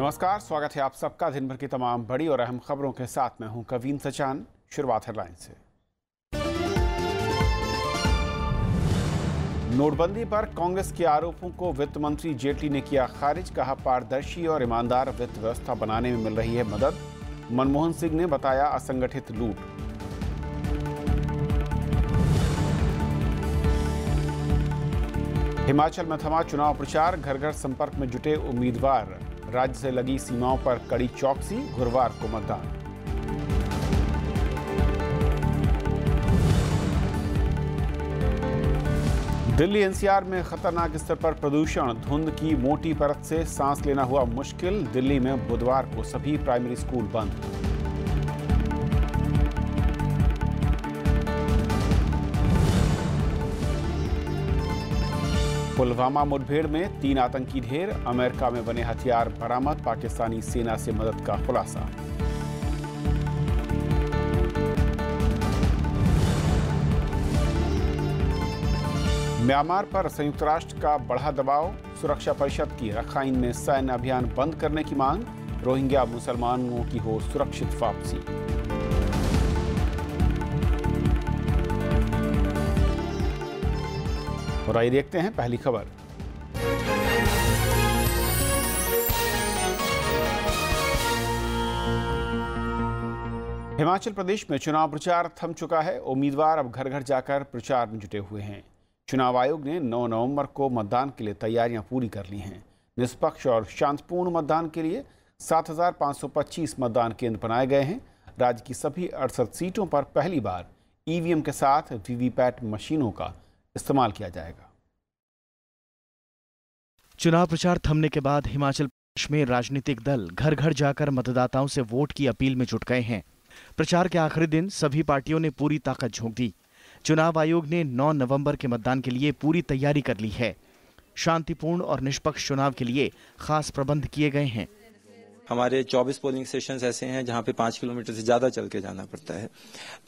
नमस्कार, स्वागत है आप सबका दिन भर की तमाम बड़ी और अहम खबरों के साथ। मैं हूं कवीन सचान। शुरुआत हेडलाइन से। नोटबंदी पर कांग्रेस के आरोपों को वित्त मंत्री जेटली ने किया खारिज। कहा, पारदर्शी और ईमानदार वित्त व्यवस्था बनाने में मिल रही है मदद। मनमोहन सिंह ने बताया असंगठित लूट। हिमाचल में थमा चुनाव प्रचार। घर घर संपर्क में जुटे उम्मीदवार। राज्य से लगी सीमाओं पर कड़ी चौकसी। गुरुवार को मतदान। दिल्ली एनसीआर में खतरनाक स्तर पर प्रदूषण। धुंध की मोटी परत से सांस लेना हुआ मुश्किल। दिल्ली में बुधवार को सभी प्राइमरी स्कूल बंद। पुलवामा मुठभेड़ में 3 आतंकी ढेर। अमेरिका में बने हथियार बरामद। पाकिस्तानी सेना से मदद का खुलासा। म्यांमार पर संयुक्त राष्ट्र का बढ़ा दबाव। सुरक्षा परिषद की रखाइन में सैन्य अभियान बंद करने की मांग। रोहिंग्या मुसलमानों की हो सुरक्षित वापसी। और आइए देखते हैं पहली खबर। हिमाचल प्रदेश में चुनाव प्रचार थम चुका है। उम्मीदवार अब घर घर जाकर प्रचार में जुटे हुए हैं। चुनाव आयोग ने 9 नवंबर को मतदान के लिए तैयारियां पूरी कर ली हैं। निष्पक्ष और शांतिपूर्ण मतदान के लिए 7,525 मतदान केंद्र बनाए गए हैं। राज्य की सभी 68 सीटों पर पहली बार ईवीएम के साथ वीवीपैट मशीनों का इस्तेमाल किया जाएगा। चुनाव प्रचार थमने के बाद हिमाचल प्रदेश में राजनीतिक दल घर घर जाकर मतदाताओं से वोट की अपील में जुट गए हैं। प्रचार के आखिरी दिन सभी पार्टियों ने पूरी ताकत झोंक दी। चुनाव आयोग ने 9 नवंबर के मतदान के लिए पूरी तैयारी कर ली है। शांतिपूर्ण और निष्पक्ष चुनाव के लिए खास प्रबंध किए गए हैं। हमारे 24 पोलिंग स्टेशन ऐसे हैं जहां पे 5 किलोमीटर से ज्यादा चल के जाना पड़ता है,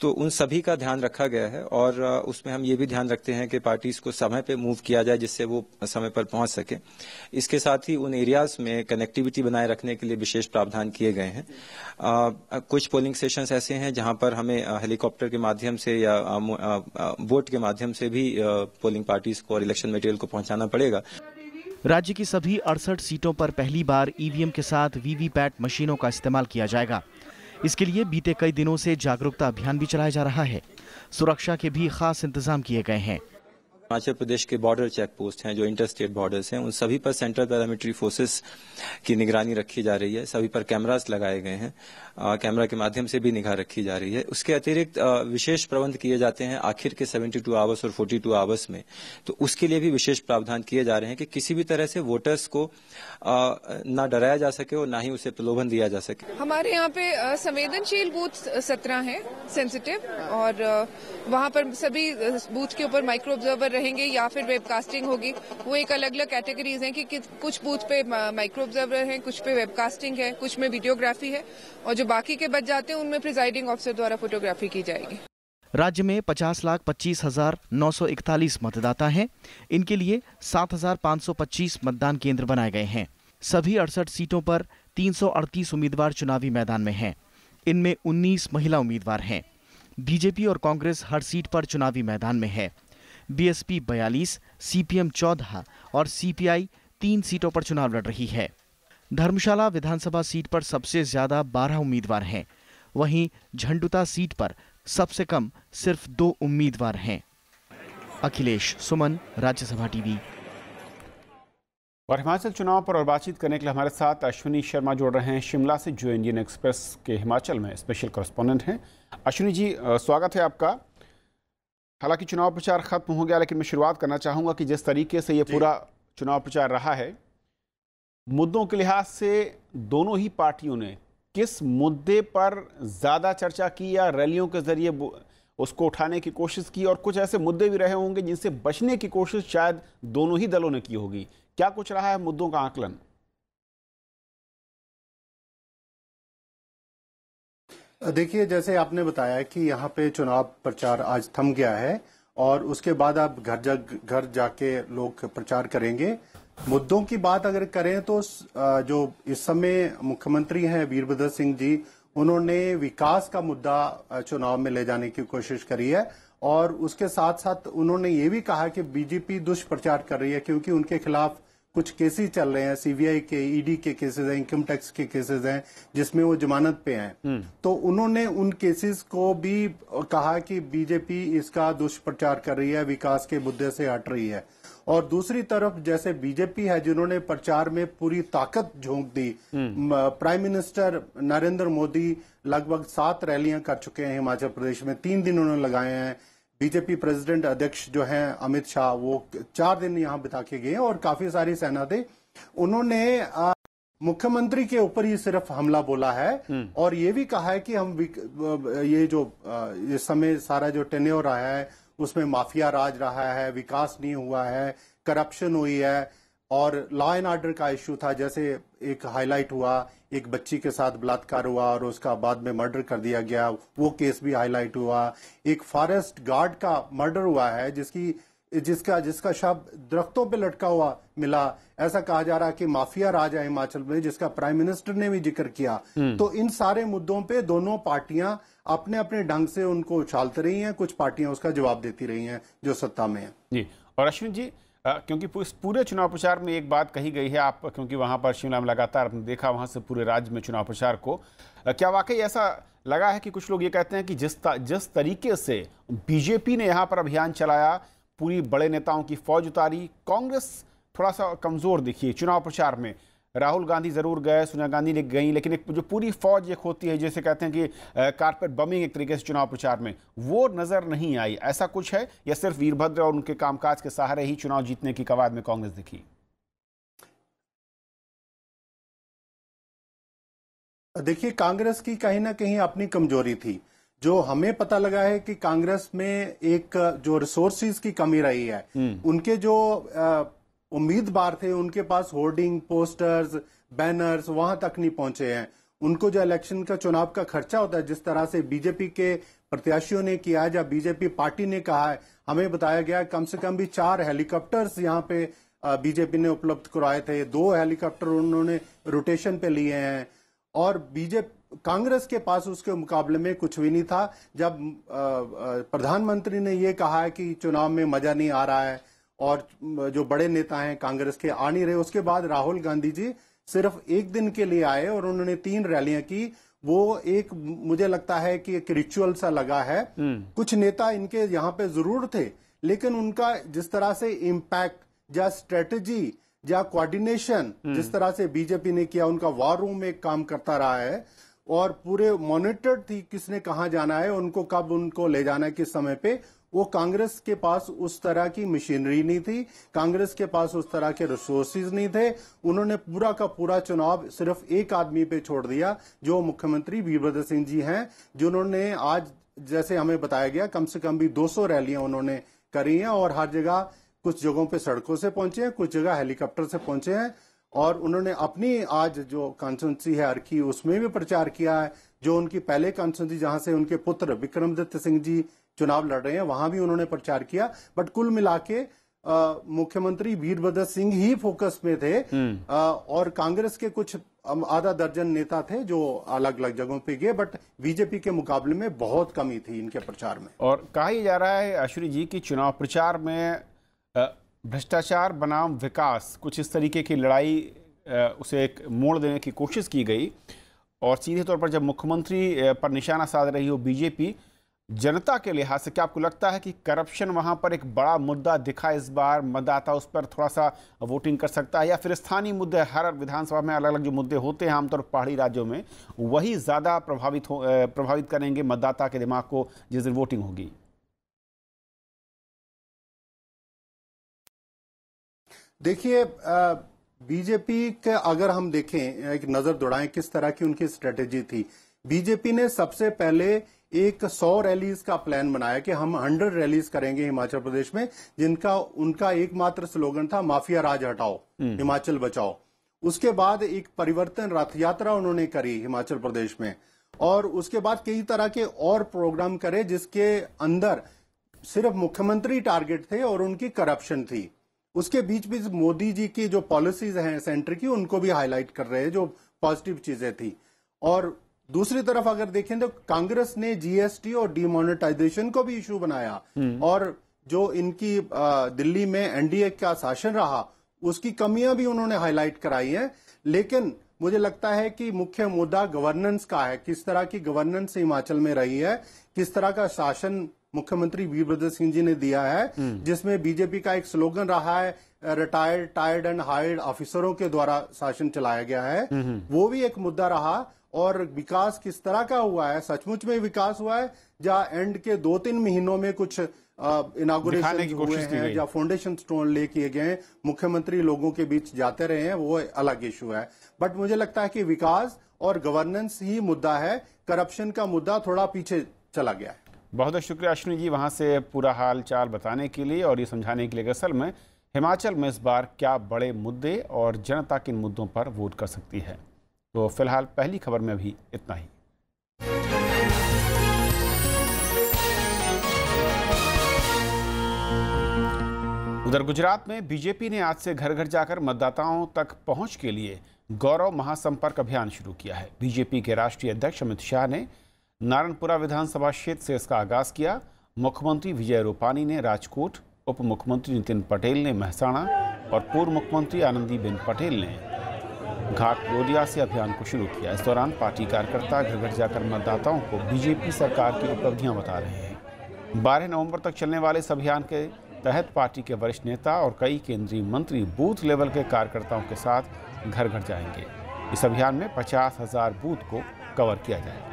तो उन सभी का ध्यान रखा गया है। और उसमें हम ये भी ध्यान रखते हैं कि पार्टीज को समय पे मूव किया जाए जिससे वो समय पर पहुंच सके। इसके साथ ही उन एरियाज में कनेक्टिविटी बनाए रखने के लिए विशेष प्रावधान किए गए हैं। कुछ पोलिंग स्टेशन ऐसे हैं जहां पर हमें हेलीकॉप्टर के माध्यम से या बोट के माध्यम से भी पोलिंग पार्टीज को और इलेक्शन मटेरियल को पहुंचाना पड़ेगा। राज्य की सभी 68 सीटों पर पहली बार ईवीएम के साथ वीवीपैट मशीनों का इस्तेमाल किया जाएगा। इसके लिए बीते कई दिनों से जागरूकता अभियान भी चलाया जा रहा है। सुरक्षा के भी खास इंतजाम किए गए हैं। हिमाचल प्रदेश के बॉर्डर चेक पोस्ट हैं जो इंटर स्टेट बॉर्डर्स हैं, उन सभी पर सेंट्रल पैरामिलिट्री फोर्सेस की निगरानी रखी जा रही है। सभी पर कैमरास लगाए गए हैं। कैमरा के माध्यम से भी निगाह रखी जा रही है। उसके अतिरिक्त विशेष प्रबंध किए जाते हैं आखिर के 72 आवर्स और 42 आवर्स में, तो उसके लिए भी विशेष प्रावधान किए जा रहे हैं कि किसी भी तरह से वोटर्स को ना डराया जा सके और ना ही उसे प्रलोभन दिया जा सके। हमारे यहाँ पे संवेदनशील बूथ 17 हैं, सेंसिटिव, और वहाँ पर सभी बूथ के ऊपर माइक्रो ऑब्जर्वर रहेंगे या फिर वेबकास्टिंग होगी। वो एक अलग अलग कैटेगरीज हैं कि कुछ बूथ पे माइक्रो ऑब्जर्वर हैं, कुछ पे वेबकास्टिंग है, कुछ में वीडियोग्राफी है, और जो बाकी के बच जाते हैं उनमें प्रिजाइडिंग ऑफिसर द्वारा फोटोग्राफी की जाएगी। राज्य में 50,25,941 मतदाता हैं। इनके लिए 7,525 मतदान केंद्र बनाए गए हैं। सभी 68 सीटों पर 338 उम्मीदवार चुनावी मैदान में हैं। इनमें 19 महिला उम्मीदवार हैं। बीजेपी और कांग्रेस हर सीट पर चुनावी मैदान में है। बीएसपी 42, सीपीएम 14 और सीपीआई 3 सीटों पर चुनाव लड़ रही है। धर्मशाला विधानसभा सीट पर सबसे ज्यादा 12 उम्मीदवार हैं। वहीं झंडुता सीट पर सबसे कम सिर्फ 2 उम्मीदवार हैं। अखिलेश सुमन, राज्यसभा टीवी। और हिमाचल चुनाव पर और बातचीत करने के लिए हमारे साथ अश्विनी शर्मा जोड़ रहे हैं शिमला से, जो इंडियन एक्सप्रेस के हिमाचल में स्पेशल कॉरेस्पॉन्डेंट हैं। अश्विनी जी, स्वागत है आपका। हालांकि चुनाव प्रचार खत्म हो गया, लेकिन मैं शुरुआत करना चाहूंगा कि जिस तरीके से ये पूरा चुनाव प्रचार रहा है, मुद्दों के लिहाज से दोनों ही पार्टियों ने किस मुद्दे पर ज्यादा चर्चा की या रैलियों के जरिए उसको उठाने की कोशिश की, और कुछ ऐसे मुद्दे भी रहे होंगे जिनसे बचने की कोशिश शायद दोनों ही दलों ने की होगी। क्या कुछ रहा है मुद्दों का आकलन? देखिए, जैसे आपने बताया कि यहाँ पे चुनाव प्रचार आज थम गया है और उसके बाद अब घर जाके लोग प्रचार करेंगे। मुद्दों की बात अगर करें तो जो इस समय मुख्यमंत्री हैं वीरभद्र सिंह जी, उन्होंने विकास का मुद्दा चुनाव में ले जाने की कोशिश करी है और उसके साथ साथ उन्होंने ये भी कहा कि बीजेपी दुष्प्रचार कर रही है क्योंकि उनके खिलाफ कुछ केसेस चल रहे हैं, सीबीआई के, ईडी के केसेस हैं, इनकम टैक्स के केसेस हैं जिसमें वो जमानत पे हैं। तो उन्होंने उन केसेस को भी कहा कि बीजेपी इसका दुष्प्रचार कर रही है, विकास के मुद्दे से हट रही है। और दूसरी तरफ जैसे बीजेपी है जिन्होंने प्रचार में पूरी ताकत झोंक दी, प्राइम मिनिस्टर नरेंद्र मोदी लगभग 7 रैलियां कर चुके हैं हिमाचल प्रदेश में, 3 दिन उन्होंने लगाए हैं। बीजेपी प्रेसिडेंट अध्यक्ष जो हैं अमित शाह, वो 4 दिन यहां बिता के गए और काफी सारी सेना थे। उन्होंने मुख्यमंत्री के ऊपर ही सिर्फ हमला बोला है और ये भी कहा है कि हम ये जो इस समय सारा जो टेन्योर रहा है उसमें माफिया राज रहा है, विकास नहीं हुआ है, करप्शन हुई है और लॉ एंड ऑर्डर का इश्यू था। जैसे एक हाईलाइट हुआ, एक बच्ची के साथ बलात्कार हुआ और उसका बाद में मर्डर कर दिया गया, वो केस भी हाईलाइट हुआ। एक फॉरेस्ट गार्ड का मर्डर हुआ है जिसका शव दरख्तों पे लटका हुआ मिला। ऐसा कहा जा रहा है कि माफिया राज है हिमाचल में, जिसका प्राइम मिनिस्टर ने भी जिक्र किया। तो इन सारे मुद्दों पे दोनों पार्टियां अपने अपने ढंग से उनको उछालती रही हैं, कुछ पार्टियां उसका जवाब देती रही हैं जो सत्ता में है। जी, और अश्विन जी, क्योंकि पूरे चुनाव प्रचार में एक बात कही गई है, आप क्योंकि वहां पर शिमला में लगातार आपने देखा वहां से पूरे राज्य में चुनाव प्रचार को, क्या वाकई ऐसा लगा है कि कुछ लोग ये कहते हैं कि जिस तरीके से बीजेपी ने यहाँ पर अभियान चलाया, पूरी बड़े नेताओं की फौज उतारी, कांग्रेस थोड़ा सा कमजोर दिखी चुनाव प्रचार में। राहुल गांधी जरूर गए, सोनिया गांधी ने गई, लेकिन एक जो पूरी फौज एक होती है जैसे कहते हैं कि कारपेट बमिंग एक तरीके से चुनाव प्रचार में, वो नजर नहीं आई। ऐसा कुछ है या सिर्फ वीरभद्र और उनके कामकाज के सहारे ही चुनाव जीतने की कवायद में कांग्रेस दिखी? देखिए, कांग्रेस की कहीं ना कहीं अपनी कमजोरी थी। जो हमें पता लगा है कि कांग्रेस में एक जो रिसोर्सेज की कमी रही है, उनके जो उम्मीदवार थे उनके पास होर्डिंग, पोस्टर्स, बैनर्स वहां तक नहीं पहुंचे हैं। उनको जो इलेक्शन का चुनाव का खर्चा होता है, जिस तरह से बीजेपी के प्रत्याशियों ने किया है, जब बीजेपी पार्टी ने कहा है, हमें बताया गया कम से कम भी 4 हेलीकॉप्टर्स यहाँ पे बीजेपी ने उपलब्ध करवाए थे, 2 हेलीकॉप्टर उन्होंने रोटेशन पे लिए हैं और कांग्रेस के पास उसके मुकाबले में कुछ भी नहीं था। जब प्रधानमंत्री ने ये कहा है कि चुनाव में मजा नहीं आ रहा है और जो बड़े नेता हैं कांग्रेस के आ नहीं रहे, उसके बाद राहुल गांधी जी सिर्फ 1 दिन के लिए आए और उन्होंने 3 रैलियां की। वो एक मुझे लगता है कि एक रिचुअल सा लगा है। कुछ नेता इनके यहाँ पे जरूर थे, लेकिन उनका जिस तरह से इम्पैक्ट या स्ट्रेटेजी या कोऑर्डिनेशन जिस तरह से बीजेपी ने किया, उनका वॉर रूम में काम करता रहा है और पूरे मॉनिटर्ड थी किसने कहां जाना है, उनको कब उनको ले जाना है, किस समय पे। वो कांग्रेस के पास उस तरह की मशीनरी नहीं थी, कांग्रेस के पास उस तरह के रिसोर्सेज नहीं थे। उन्होंने पूरा का पूरा चुनाव सिर्फ एक आदमी पे छोड़ दिया, जो मुख्यमंत्री वीरभद्र सिंह जी हैं, जिन्होंने आज जैसे हमें बताया गया कम से कम भी 200 रैलियां उन्होंने करी हैं और हर जगह, कुछ जगहों पे सड़कों से पहुंचे हैं, कुछ जगह हेलीकॉप्टर से पहुंचे हैं और उन्होंने अपनी आज जो कॉन्स्टिट्यूंसी है अर्की, उसमें भी प्रचार किया है। जो उनकी पहले कॉन्स्टिट्यूंसी जहां से उनके पुत्र विक्रमादित्य सिंह जी चुनाव लड़ रहे हैं, वहां भी उन्होंने प्रचार किया। बट कुल मिला के मुख्यमंत्री वीरभद्र सिंह ही फोकस में थे और कांग्रेस के कुछ आधा दर्जन नेता थे जो अलग अलग जगहों पे गए, बट बीजेपी के मुकाबले में बहुत कमी थी इनके प्रचार में। और कहा जा रहा है अश्विनी जी की चुनाव प्रचार में भ्रष्टाचार बनाम विकास, कुछ इस तरीके की लड़ाई उसे एक मोड़ देने की कोशिश की गई और सीधे तौर पर जब मुख्यमंत्री पर निशाना साध रही हो बीजेपी, जनता के लिहाज से क्या आपको लगता है कि करप्शन वहां पर एक बड़ा मुद्दा दिखा इस बार, मतदाता उस पर थोड़ा सा वोटिंग कर सकता है, या फिर स्थानीय मुद्दे, हर विधानसभा में अलग अलग जो मुद्दे होते हैं आमतौर पर पहाड़ी राज्यों में, वही ज्यादा प्रभावित करेंगे मतदाता के दिमाग को जिस दिन वोटिंग होगी? देखिए, बीजेपी के अगर हम देखें, एक नजर दौड़ाएं किस तरह की उनकी स्ट्रेटेजी थी। बीजेपी ने सबसे पहले एक 100 रैलीज का प्लान बनाया कि हम 100 रैलीज करेंगे हिमाचल प्रदेश में, जिनका उनका एकमात्र स्लोगन था माफिया राज हटाओ, हिमाचल बचाओ। उसके बाद एक परिवर्तन रथ यात्रा उन्होंने करी हिमाचल प्रदेश में और उसके बाद कई तरह के और प्रोग्राम करे जिसके अंदर सिर्फ मुख्यमंत्री टारगेट थे और उनकी करप्शन थी। उसके बीच बीच मोदी जी की जो पॉलिसीज हैं सेंटर की, उनको भी हाईलाइट कर रहे हैं, जो पॉजिटिव चीजें थी। और दूसरी तरफ अगर देखें तो कांग्रेस ने जीएसटी और डिमोनेटाइजेशन को भी इशू बनाया, और जो इनकी दिल्ली में एनडीए का शासन रहा उसकी कमियां भी उन्होंने हाईलाइट कराई हैं। लेकिन मुझे लगता है कि मुख्य मुद्दा गवर्नेंस का है, किस तरह की गवर्नेंस हिमाचल में रही है, किस तरह का शासन मुख्यमंत्री वीरभद्र सिंह जी ने दिया है, जिसमें बीजेपी का एक स्लोगन रहा है, रिटायर्ड, टायर्ड एंड हायर्ड ऑफिसरों के द्वारा शासन चलाया गया है, वो भी एक मुद्दा रहा। और विकास किस तरह का हुआ है, सचमुच में विकास हुआ है, या एंड के 2-3 महीनों में कुछ इनागुरेशन हुए हैं, या फाउंडेशन स्टोन ले किए गए, मुख्यमंत्री लोगों के बीच जाते रहे हैं, वो अलग इशू है। बट मुझे लगता है कि विकास और गवर्नेंस ही मुद्दा है, करप्शन का मुद्दा थोड़ा पीछे चला गया है। बहुत बहुत शुक्रिया अश्विनी जी वहाँ से पूरा हाल चाल बताने के लिए और ये समझाने के लिए कि असल में हिमाचल में इस बार क्या बड़े मुद्दे और जनता किन मुद्दों पर वोट कर सकती है। तो फिलहाल पहली खबर में भी इतना ही। उधर गुजरात में बीजेपी ने आज से घर घर जाकर मतदाताओं तक पहुंच के लिए गौरव महासंपर्क अभियान शुरू किया है। बीजेपी के राष्ट्रीय अध्यक्ष अमित शाह ने नारायणपुरा विधानसभा क्षेत्र से इसका आगाज किया। मुख्यमंत्री विजय रूपानी ने राजकोट, उप मुख्यमंत्री नितिन पटेल ने महसाणा और पूर्व मुख्यमंत्री आनंदीबेन पटेल ने घाटलोडिया से अभियान को शुरू किया। इस दौरान पार्टी कार्यकर्ता घर घर जाकर मतदाताओं को बीजेपी सरकार की उपलब्धियां बता रहे हैं। 12 नवंबर तक चलने वाले इस अभियान के तहत पार्टी के वरिष्ठ नेता और कई केंद्रीय मंत्री बूथ लेवल के कार्यकर्ताओं के साथ घर घर जाएंगे। इस अभियान में 50,000 बूथ को कवर किया जाएगा।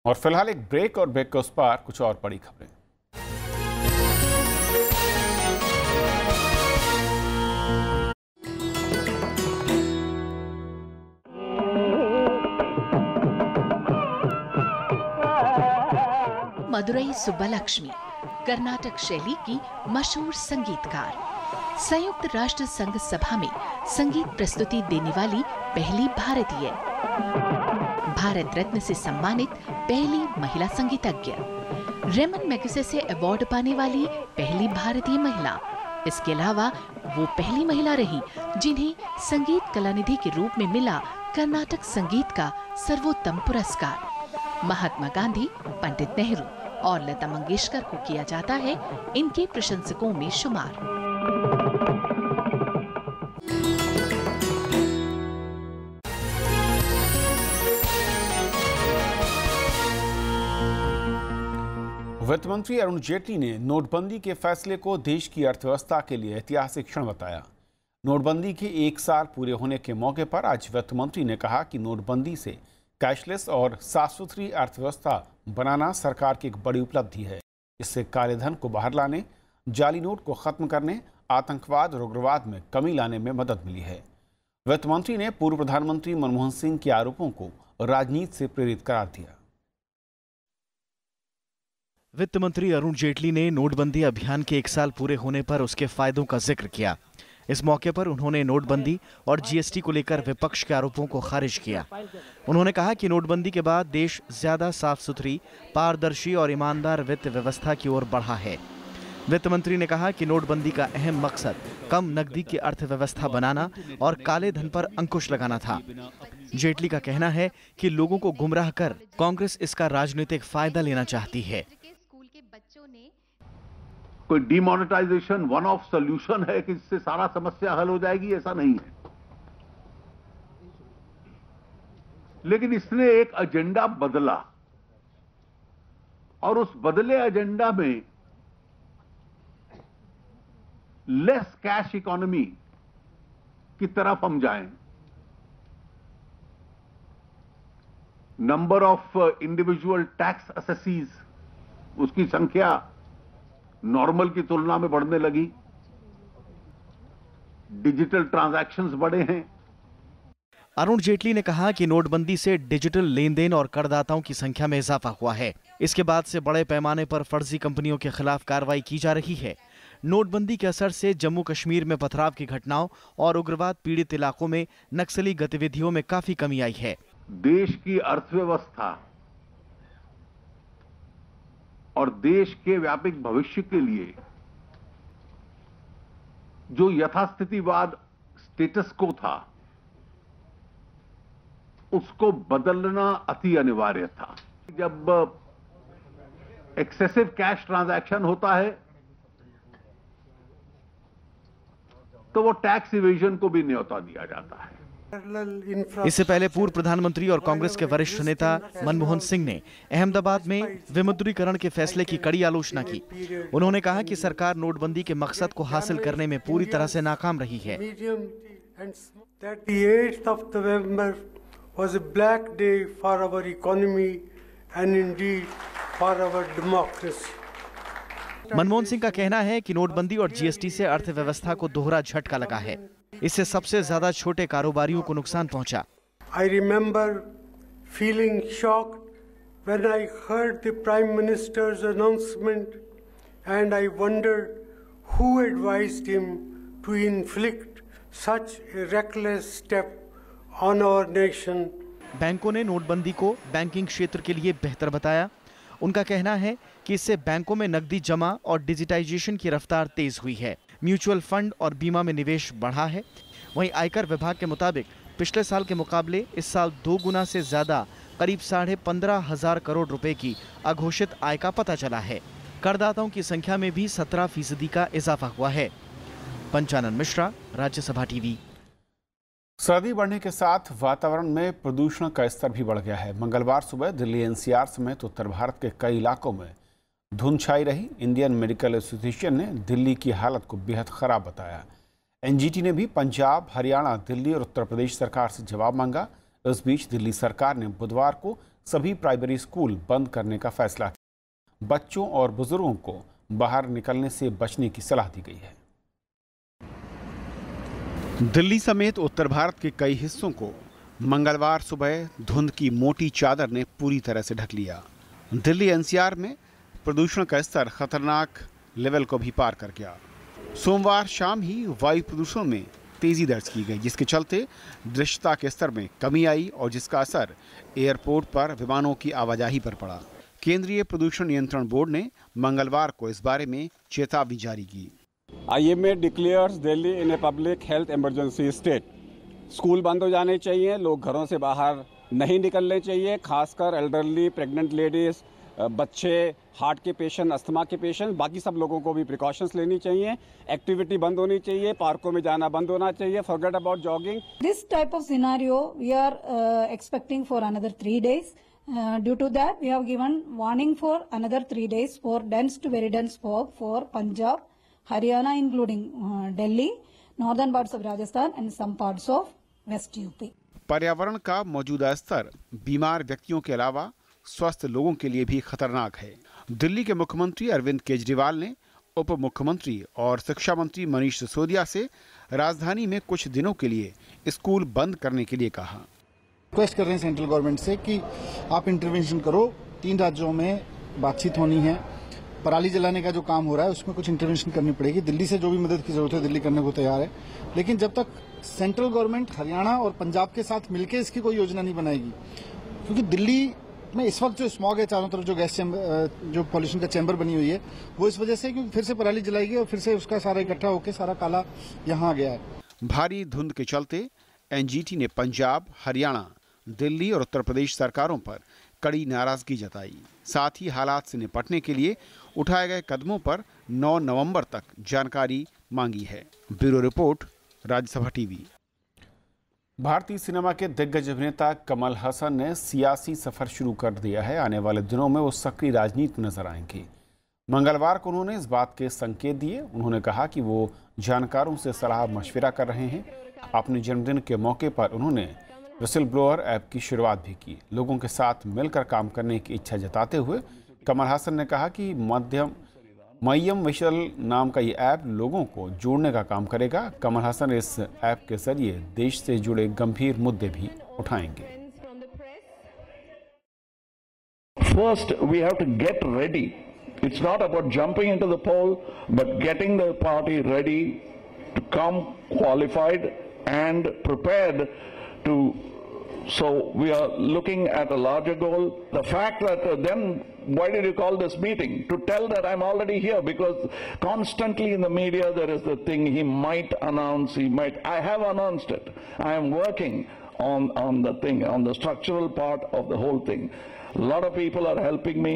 और फिलहाल एक ब्रेक, और ब्रेक के उस पार कुछ और बड़ी खबरें। मदुरई सुब्बालक्ष्मी कर्नाटक शैली की मशहूर संगीतकार, संयुक्त राष्ट्र संघ सभा में संगीत प्रस्तुति देने वाली पहली भारतीय, भारत रत्न से सम्मानित पहली महिला संगीतज्ञ, रेमन मैगसेसे अवार्ड पाने वाली पहली भारतीय महिला। इसके अलावा वो पहली महिला रही जिन्हें संगीत कलानिधि के रूप में मिला कर्नाटक संगीत का सर्वोत्तम पुरस्कार। महात्मा गांधी, पंडित नेहरू और लता मंगेशकर को किया जाता है इनके प्रशंसकों में शुमार। वित्त मंत्री अरुण जेटली ने नोटबंदी के फैसले को देश की अर्थव्यवस्था के लिए ऐतिहासिक क्षण बताया। नोटबंदी के 1 साल पूरे होने के मौके पर आज वित्त मंत्री ने कहा कि नोटबंदी से कैशलेस और साफ सुथरी अर्थव्यवस्था बनाना सरकार की एक बड़ी उपलब्धि है। इससे काले धन को बाहर लाने, जाली नोट को खत्म करने, आतंकवाद और उग्रवाद में कमी लाने में मदद मिली है। वित्त मंत्री ने पूर्व प्रधानमंत्री मनमोहन सिंह के आरोपों को राजनीति से प्रेरित करार दिया। वित्त मंत्री अरुण जेटली ने नोटबंदी अभियान के 1 साल पूरे होने पर उसके फायदों का जिक्र किया। इस मौके पर उन्होंने नोटबंदी और जीएसटी को लेकर विपक्ष के आरोपों को खारिज किया। उन्होंने कहा कि नोटबंदी के बाद देश ज्यादा साफ सुथरी, पारदर्शी और ईमानदार वित्त व्यवस्था की ओर बढ़ा है। वित्त मंत्री ने कहा कि नोटबंदी का अहम मकसद कम नकदी की अर्थव्यवस्था बनाना और काले धन पर अंकुश लगाना था। जेटली का कहना है कि लोगों को गुमराह कर कांग्रेस इसका राजनीतिक फायदा लेना चाहती है। कोई डिमोनेटाइजेशन वन ऑफ सॉल्यूशन है कि इससे सारा समस्या हल हो जाएगी, ऐसा नहीं है। लेकिन इसने एक एजेंडा बदला और उस बदले एजेंडा में लेस कैश इकोनॉमी की तरफ हम जाएं। Number of individual tax assessees, उसकी संख्या नॉर्मल की तुलना में बढ़ने लगी। डिजिटल ट्रांजैक्शंस बढ़े हैं। अरुण जेटली ने कहा कि नोटबंदी से डिजिटल लेन देन और करदाताओं की संख्या में इजाफा हुआ है। इसके बाद से बड़े पैमाने पर फर्जी कंपनियों के खिलाफ कार्रवाई की जा रही है। नोटबंदी के असर से जम्मू कश्मीर में पथराव की घटनाओं और उग्रवाद पीड़ित इलाकों में नक्सली गतिविधियों में काफी कमी आई है। देश की अर्थव्यवस्था और देश के व्यापक भविष्य के लिए जो यथास्थितिवाद स्टेटस को था उसको बदलना अति अनिवार्य था। जब एक्सेसिव कैश ट्रांजैक्शन होता है तो वो टैक्स इवेजन को भी न्योता दिया जाता है। इससे पहले पूर्व प्रधानमंत्री और कांग्रेस के वरिष्ठ नेता मनमोहन सिंह ने अहमदाबाद में विमुद्रीकरण के फैसले की कड़ी आलोचना की। उन्होंने कहा कि सरकार नोटबंदी के मकसद को हासिल करने में पूरी तरह से नाकाम रही है। मनमोहन सिंह का कहना है कि नोटबंदी और जीएसटी से अर्थव्यवस्था को दोहरा झटका लगा है। इससे सबसे ज्यादा छोटे कारोबारियों को नुकसान पहुंचा। I remember feeling shocked when I heard the Prime Minister's announcement, and I wondered who advised him to inflict such a reckless step on our nation. बैंकों ने नोटबंदी को बैंकिंग क्षेत्र के लिए बेहतर बताया। उनका कहना है कि इससे बैंकों में नकदी जमा और डिजिटाइजेशन की रफ्तार तेज हुई है। म्यूचुअल फंड और बीमा में निवेश बढ़ा है। वहीं आयकर विभाग के मुताबिक पिछले साल के मुकाबले इस साल 2 गुना से ज्यादा करीब 15,500 करोड़ रुपए की अघोषित आय का पता चला है। करदाताओं की संख्या में भी 17% का इजाफा हुआ है। पंचानन मिश्रा, राज्यसभा टीवी। सर्दी बढ़ने के साथ वातावरण में प्रदूषण का स्तर भी बढ़ गया है। मंगलवार सुबह दिल्ली एनसीआर समेत उत्तर भारत के कई इलाकों में धुंध छाई रही। इंडियन मेडिकल एसोसिएशन ने दिल्ली की हालत को बेहद खराब बताया। एनजीटी ने भी पंजाब, हरियाणा, दिल्ली और उत्तर प्रदेश सरकार से जवाब मांगा। इस बीच दिल्ली सरकार ने बुधवार को सभी प्राइमरी स्कूल बंद करने का फैसला किया। बच्चों और बुजुर्गों को बाहर निकलने से बचने की सलाह दी गई है। दिल्ली समेत उत्तर भारत के कई हिस्सों को मंगलवार सुबह धुंध की मोटी चादर ने पूरी तरह से ढक लिया। दिल्ली एनसीआर में प्रदूषण का स्तर खतरनाक लेवल को भी पार कर गया। सोमवार शाम ही वायु प्रदूषण में तेजी दर्ज की गई, जिसके चलते दृश्यता के स्तर में कमी आई और जिसका असर एयरपोर्ट पर विमानों की आवाजाही पर पड़ा। केंद्रीय प्रदूषण नियंत्रण बोर्ड ने मंगलवार को इस बारे में चेतावनी जारी की। IMA declares Delhi in a public health emergency state. School बंद हो जाने चाहिए, लोग घरों से बाहर नहीं निकलने चाहिए, खासकर एल्डरली, प्रेग्नेंट लेडीज, बच्चे, हार्ट के पेशेंट, अस्थमा के पेशेंट, बाकी सब लोगों को भी प्रिकॉशंस लेनी चाहिए। एक्टिविटी बंद होनी चाहिए, पार्कों में जाना बंद होना चाहिए। Forget about jogging. This type of scenario we are expecting for another 3 days. Due to that, we have given warning for another 3 days for dense to very dense fog for Punjab, Haryana, including Delhi, northern parts of Rajasthan and some parts of West UP. पर्यावरण का मौजूदा स्तर बीमार व्यक्तियों के अलावा स्वस्थ लोगों के लिए भी खतरनाक है। दिल्ली के मुख्यमंत्री अरविंद केजरीवाल ने उप मुख्यमंत्री और शिक्षा मंत्री मनीष सिसोदिया से राजधानी में कुछ दिनों के लिए स्कूल बंद करने के लिए कहा। रिक्वेस्ट कर रहे हैं सेंट्रल गवर्नमेंट से कि आप इंटरवेंशन करो। 3 राज्यों में बातचीत होनी है। पराली जलाने का जो काम हो रहा है उसमें कुछ इंटरवेंशन करनी पड़ेगी। दिल्ली से जो भी मदद की जरूरत है दिल्ली करने को तैयार है, लेकिन जब तक सेंट्रल गवर्नमेंट हरियाणा और पंजाब के साथ मिलकर इसकी कोई योजना नहीं बनाएगी, क्योंकि दिल्ली में इस वक्त जो स्मॉग है चारों तरफ, जो गैस चैम्बर, जो पॉल्यूशन का चैम्बर बनी हुई है, वो इस वजह से क्योंकि फिर से पराली जलाएगी और फिर से उसका सारा इकट्ठा होकर सारा काला यहाँ आ गया है। भारी धुंध के चलते एनजीटी ने पंजाब, हरियाणा, दिल्ली और उत्तर प्रदेश सरकारों पर कड़ी नाराजगी जताई। साथ ही हालात से निपटने के लिए उठाए गए कदमों पर 9 नवंबर तक जानकारी मांगी है। Bureau report, Rajya Sabha TV. भारतीय सिनेमा के दिग्गज अभिनेता कमल हसन ने सियासी सफर शुरू कर दिया है। आने वाले दिनों में वो सक्रिय राजनीति में नजर आएंगे। मंगलवार को उन्होंने इस बात के संकेत दिए। उन्होंने कहा कि वो जानकारों से सलाह मशविरा कर रहे हैं। अपने जन्मदिन के मौके पर उन्होंने विसल ब्लोअर ऐप की शुरुआत भी की। लोगों के साथ मिलकर काम करने की इच्छा जताते हुए कमल हासन ने कहा कि मय्यम विशल नाम का ये ऐप लोगों को जोड़ने का काम करेगा। कमल हासन इस ऐप के जरिए देश से जुड़े गंभीर मुद्दे भी उठाएंगे। First, we have to get ready. It's not about jumping into the poll, but getting the party ready to come qualified and prepared to So we are looking at a larger goal. The fact that then why did you call this meeting? To tell that I'm already here, because constantly in the media there is the thing he might announce, I have announced it. I am working on the thing, on the structural part of the whole thing. A lot of people are helping me.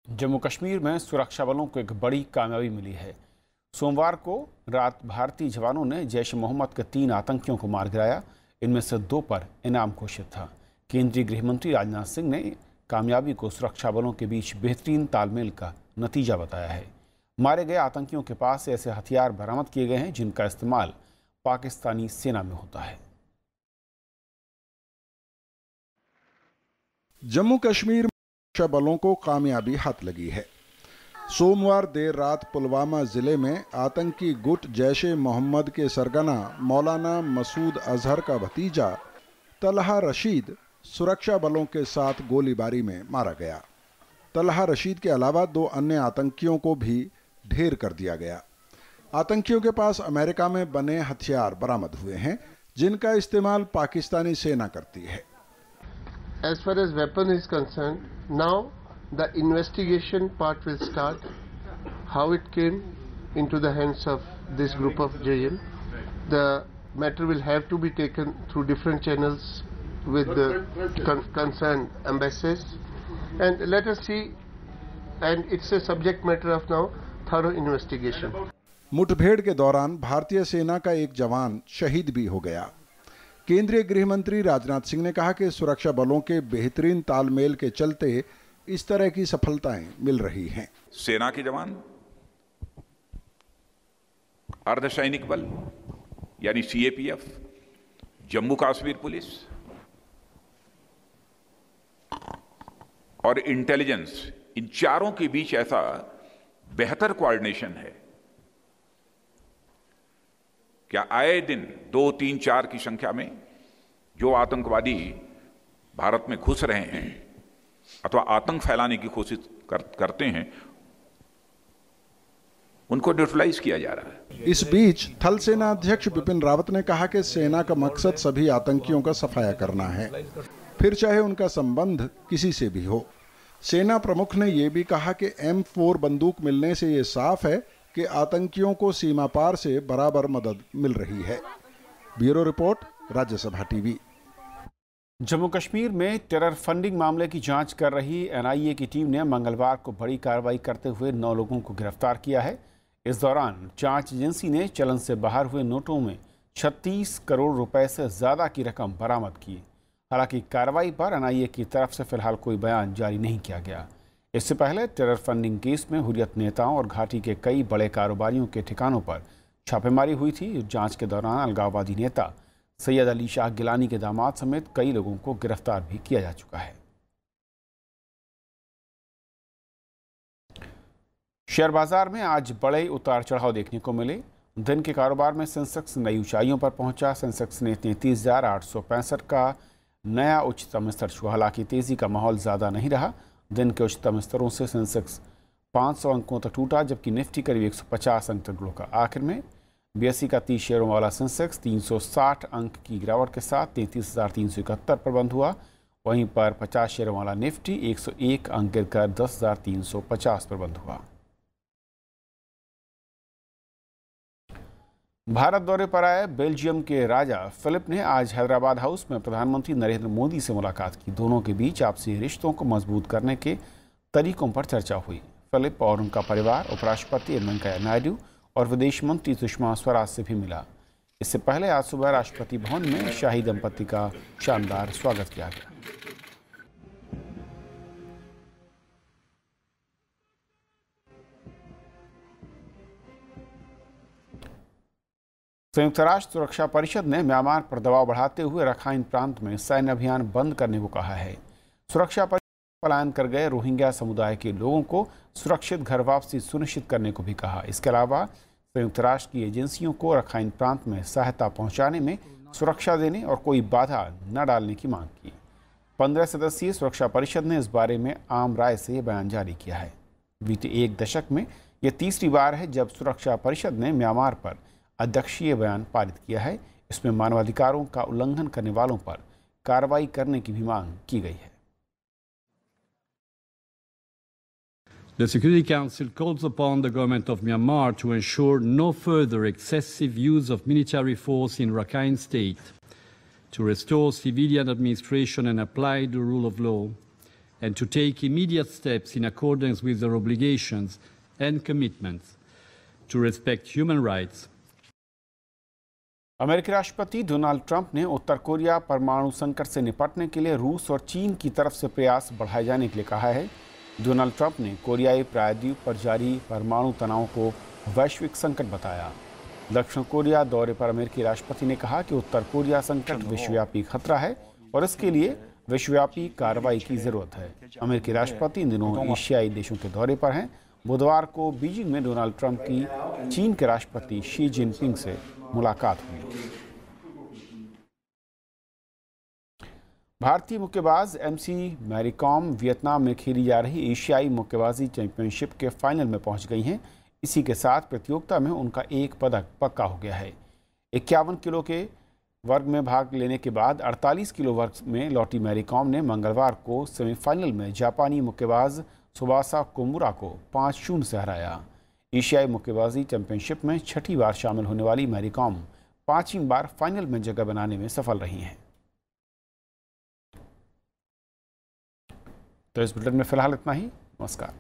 Jammu Kashmir में सुरक्षा बलों को एक बड़ी कामयाबी मिली है। सोमवार को रात भारतीय जवानों ने जैश मोहम्मद के 3 आतंकियों को मार गिराया। इनमें से 2 पर इनाम घोषित था। केंद्रीय गृह मंत्री राजनाथ सिंह ने कामयाबी को सुरक्षा बलों के बीच बेहतरीन तालमेल का नतीजा बताया है। मारे गए आतंकियों के पास से ऐसे हथियार बरामद किए गए हैं जिनका इस्तेमाल पाकिस्तानी सेना में होता है। जम्मू कश्मीर में सुरक्षा बलों को कामयाबी हाथ लगी है। सोमवार देर रात पुलवामा जिले में आतंकी गुट जैश-ए मोहम्मद के सरगना मौलाना मसूद अजहर का भतीजा तलहा रशीद सुरक्षा बलों के साथ गोलीबारी में मारा गया। तलहा रशीद के अलावा 2 अन्य आतंकियों को भी ढेर कर दिया गया। आतंकियों के पास अमेरिका में बने हथियार बरामद हुए हैं जिनका इस्तेमाल पाकिस्तानी सेना करती है। As far as weapon is concerned, now the investigation part will start. How it came into the hands of this group of JM. The matter will have to be taken through different channels with the concerned embassies. And let us see, and it's a subject matter of now thorough investigation. मुठभेड़ के दौरान भारतीय सेना का एक जवान शहीद भी हो गया। केंद्रीय गृह मंत्री राजनाथ सिंह ने कहा कि सुरक्षा बलों के बेहतरीन तालमेल के चलते इस तरह की सफलताएं मिल रही हैं। सेना के जवान, अर्धसैनिक बल यानी सीएपीएफ, जम्मू कश्मीर पुलिस और इंटेलिजेंस, इन चारों के बीच ऐसा बेहतर कोऑर्डिनेशन है क्या आए दिन 2, 3, 4 की संख्या में जो आतंकवादी भारत में घुस रहे हैं अथवा आतंक फैलाने की कोशिश करते हैं उनको न्यूट्रलाइज किया जा रहा है। इस बीच थल सेना अध्यक्ष बिपिन रावत ने कहा कि सेना का मकसद सभी आतंकियों का सफाया करना है, फिर चाहे उनका संबंध किसी से भी हो। सेना प्रमुख ने यह भी कहा कि M4 बंदूक मिलने से यह साफ है कि आतंकियों को सीमा पार से बराबर मदद मिल रही है। Bureau report, Rajya Sabha TV. Jammu Kashmir में टेरर फंडिंग मामले की जांच कर रही एनआईए की टीम ने मंगलवार को बड़ी कार्रवाई करते हुए 9 लोगों को गिरफ्तार किया है। इस दौरान जांच एजेंसी ने चलन से बाहर हुए नोटों में 36 करोड़ रुपए से ज़्यादा की रकम बरामद की। हालांकि कार्रवाई पर एनआईए की तरफ से फिलहाल कोई बयान जारी नहीं किया गया। इससे पहले टेरर फंडिंग केस में हुर्रियत नेताओं और घाटी के कई बड़े कारोबारियों के ठिकानों पर छापेमारी हुई थी। जांच के दौरान अलगाववादी नेता सैयद अली शाह गिलानी के दामाद समेत कई लोगों को गिरफ्तार भी किया जा चुका है। शेयर बाजार में आज बड़े उतार चढ़ाव देखने को मिले। दिन के कारोबार में सेंसेक्स नई ऊंचाइयों पर पहुंचा। सेंसेक्स ने 33,865 का नया उच्चतम स्तर छुआ। हालांकि तेजी का माहौल ज़्यादा नहीं रहा। दिन के उच्चतम स्तरों से सेंसेक्स 500 अंकों तक टूटा, जबकि निफ्टी करीब 150 अंक तक लुढ़का। आखिर में BSE का 30 शेयरों वाला सेंसेक्स 360 अंक की गिरावट के साथ 33,371 पर बंद हुआ। वहीं पर 50 शेयरों वाला निफ्टी 101 अंक गिरकर 10,350 पर बंद हुआ। भारत दौरे पर आए बेल्जियम के राजा फिलिप ने आज हैदराबाद हाउस में प्रधानमंत्री नरेंद्र मोदी से मुलाकात की। दोनों के बीच आपसी रिश्तों को मजबूत करने के तरीकों पर चर्चा हुई। फिलिप और उनका परिवार उपराष्ट्रपति वेंकैया नायडू और विदेश मंत्री सुषमा स्वराज से भी मिला। इससे पहले आज सुबह राष्ट्रपति भवन में शाही दंपति का शानदार स्वागत किया गया। संयुक्त राष्ट्र सुरक्षा परिषद ने म्यांमार पर दबाव बढ़ाते हुए रखाइन प्रांत में सैन्य अभियान बंद करने को कहा है। सुरक्षा परिषद ने पलायन कर गए रोहिंग्या समुदाय के लोगों को सुरक्षित घर वापसी सुनिश्चित करने को भी कहा। इसके अलावा संयुक्त राष्ट्र की एजेंसियों को रखाइन प्रांत में सहायता पहुंचाने में सुरक्षा देने और कोई बाधा न डालने की मांग की। 15 सदस्यीय सुरक्षा परिषद ने इस बारे में आम राय से यह बयान जारी किया है। बीते एक दशक में यह तीसरी बार है जब सुरक्षा परिषद ने म्यांमार पर अध्यक्षीय बयान पारित किया है। इसमें मानवाधिकारों का उल्लंघन करने वालों पर कार्रवाई करने की भी मांग की गई है। The Security Council calls upon the government of Myanmar to ensure no further excessive use of military force in Rakhine State, to restore civilian administration and apply the rule of law, and to take immediate steps in accordance with their obligations and commitments to respect human rights. अमेरिकी राष्ट्रपति Donald Trump ने उत्तर Korea परमाणु संकट से निपटने के लिए रूस और चीन की तरफ से प्रयास बढ़ाए जाने के लिए कहा है। डोनाल्ड ट्रंप ने कोरियाई प्रायद्वीप पर जारी परमाणु तनाव को वैश्विक संकट बताया। दक्षिण कोरिया दौरे पर अमेरिकी राष्ट्रपति ने कहा कि उत्तर कोरिया संकट विश्वव्यापी खतरा है और इसके लिए विश्वव्यापी कार्रवाई की जरूरत है। अमेरिकी राष्ट्रपति इन दिनों एशियाई देशों के दौरे पर हैं। बुधवार को बीजिंग में डोनाल्ड ट्रंप की चीन के राष्ट्रपति शी जिनपिंग से मुलाकात हुई। भारतीय मुक्केबाज एमसी मैरी कॉम वियतनाम में खेली जा रही एशियाई मुक्केबाजी चैंपियनशिप के फाइनल में पहुंच गई हैं। इसी के साथ प्रतियोगिता में उनका एक पदक पक्का हो गया है। 51 किलो के वर्ग में भाग लेने के बाद 48 किलो वर्ग में लौटी मैरी कॉम ने मंगलवार को सेमीफाइनल में जापानी मुक्केबाज सुबासा कोमुरा को 5-0 से हराया। एशियाई मुक्केबाजी चैंपियनशिप में छठी बार शामिल होने वाली मैरी कॉम 5वीं बार फाइनल में जगह बनाने में सफल रही हैं। तो इस बुलेटिन में फिलहाल इतना ही। नमस्कार।